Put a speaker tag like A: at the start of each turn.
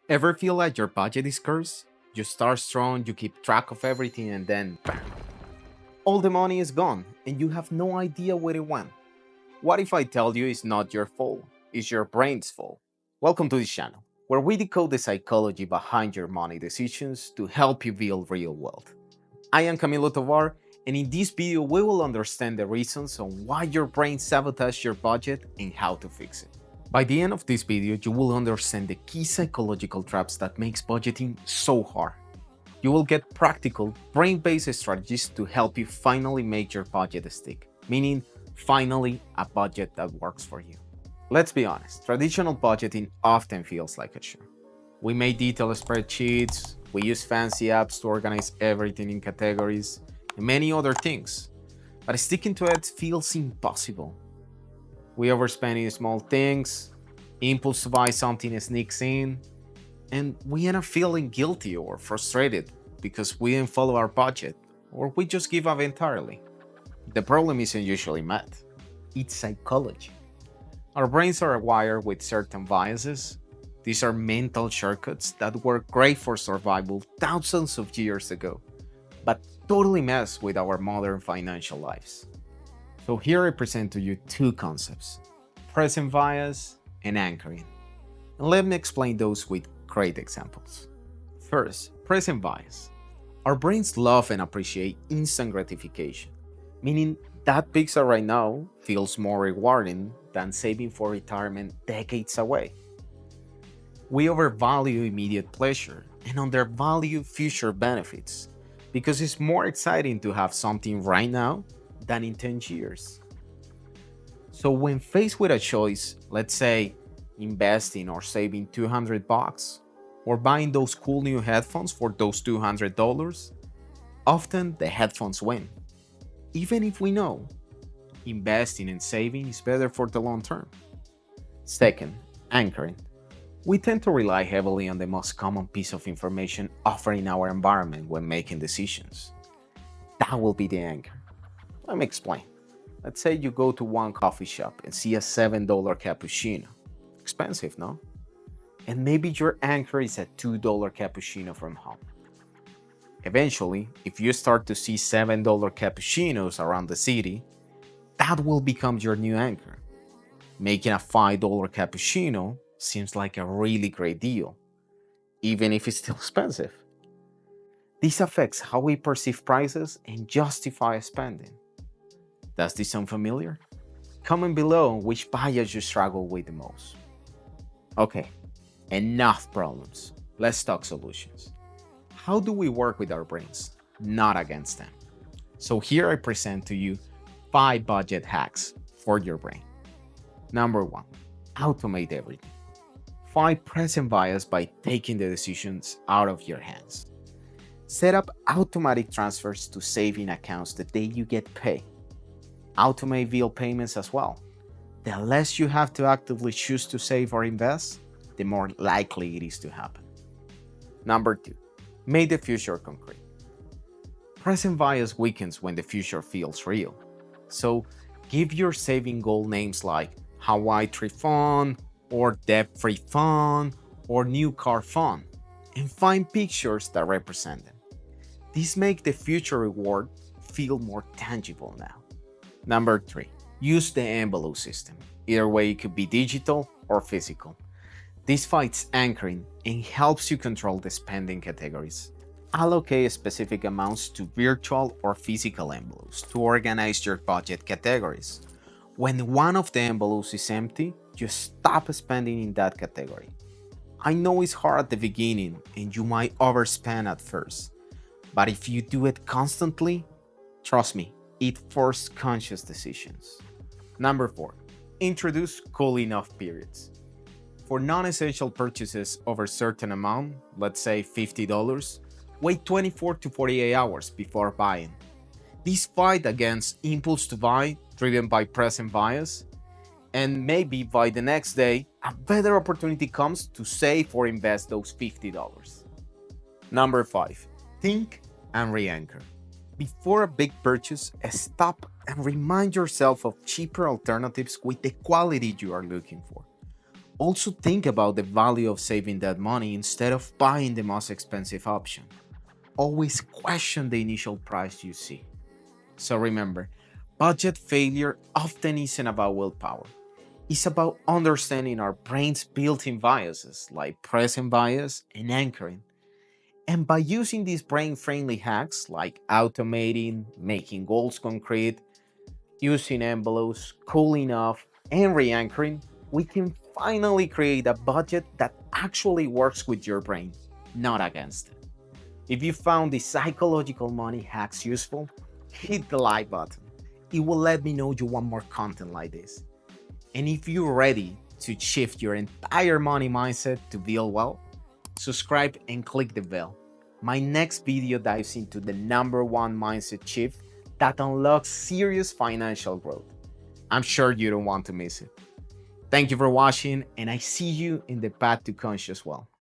A: Ever feel like your budget is cursed? You start strong, you keep track of everything, and then bam, all the money is gone, and you have no idea where it went. What if I tell you it's not your fault, it's your brain's fault? Welcome to this channel, where we decode the psychology behind your money decisions to help you build real wealth. I am Camilo Tovar, and in this video, we will understand the reasons on why your brain sabotages your budget and how to fix it. By the end of this video, you will understand the key psychological traps that makes budgeting so hard. You will get practical, brain-based strategies to help you finally make your budget stick, meaning finally a budget that works for you. Let's be honest, traditional budgeting often feels like a chore. We make detailed spreadsheets, we use fancy apps to organize everything in categories, and many other things. But sticking to it feels impossible. We overspend in small things, impulse to buy something sneaks in, and we end up feeling guilty or frustrated because we didn't follow our budget, or we just give up entirely. The problem isn't usually math, it's psychology. Our brains are wired with certain biases. These are mental shortcuts that were great for survival thousands of years ago, but totally mess with our modern financial lives. So here I present to you two concepts, present bias and anchoring. And let me explain those with great examples. First, present bias. Our brains love and appreciate instant gratification, meaning that pizza right now feels more rewarding than saving for retirement decades away. We overvalue immediate pleasure and undervalue future benefits because it's more exciting to have something right now than in 10 years. So when faced with a choice, let's say investing or saving 200 bucks or buying those cool new headphones for those $200, often the headphones win. Even if we know investing and saving is better for the long term. Second, anchoring. We tend to rely heavily on the most common piece of information offered in our environment when making decisions. That will be the anchor. Let me explain. Let's say you go to one coffee shop and see a $7 cappuccino. Expensive, no? And maybe your anchor is a $2 cappuccino from home. Eventually, if you start to see $7 cappuccinos around the city, that will become your new anchor. Making a $5 cappuccino seems like a really great deal, even if it's still expensive. This affects how we perceive prices and justify spending. Does this sound familiar? Comment below which bias you struggle with the most. Okay, enough problems. Let's talk solutions. How do we work with our brains, not against them? So here I present to you 5 budget hacks for your brain. Number 1, automate everything. Fight present bias by taking the decisions out of your hands. Set up automatic transfers to saving accounts the day you get paid. Automate bill payments as well. The less you have to actively choose to save or invest, the more likely it is to happen. Number 2, make the future concrete. Present bias weakens when the future feels real. So give your saving goal names like Hawaii Trip Fund, or debt-free fund, or new car fund, and find pictures that represent them. These make the future reward feel more tangible now. Number 3, use the envelope system. Either way, it could be digital or physical. This fights anchoring and helps you control the spending categories. Allocate specific amounts to virtual or physical envelopes to organize your budget categories. When one of the envelopes is empty, you stop spending in that category. I know it's hard at the beginning and you might overspend at first, but if you do it constantly, trust me, it forces conscious decisions. Number 4, introduce cooling off periods. For non-essential purchases over a certain amount, let's say $50, wait 24 to 48 hours before buying. This fight against impulse to buy driven by present bias, and maybe by the next day, a better opportunity comes to save or invest those $50. Number 5, think and re-anchor. Before a big purchase, stop and remind yourself of cheaper alternatives with the quality you are looking for. Also, think about the value of saving that money instead of buying the most expensive option. Always question the initial price you see. So remember, budget failure often isn't about willpower. It's about understanding our brain's built in biases like present bias and anchoring. And by using these brain friendly hacks like automating, making goals concrete, using envelopes, cooling off, and re anchoring, we can finally create a budget that actually works with your brain, not against it. If you found the psychological money hacks useful, hit the like button. It will let me know you want more content like this. And if you're ready to shift your entire money mindset to build wealth, subscribe and click the bell. My next video dives into the number one mindset shift that unlocks serious financial growth. I'm sure you don't want to miss it. Thank you for watching, and I see you in the path to conscious wealth.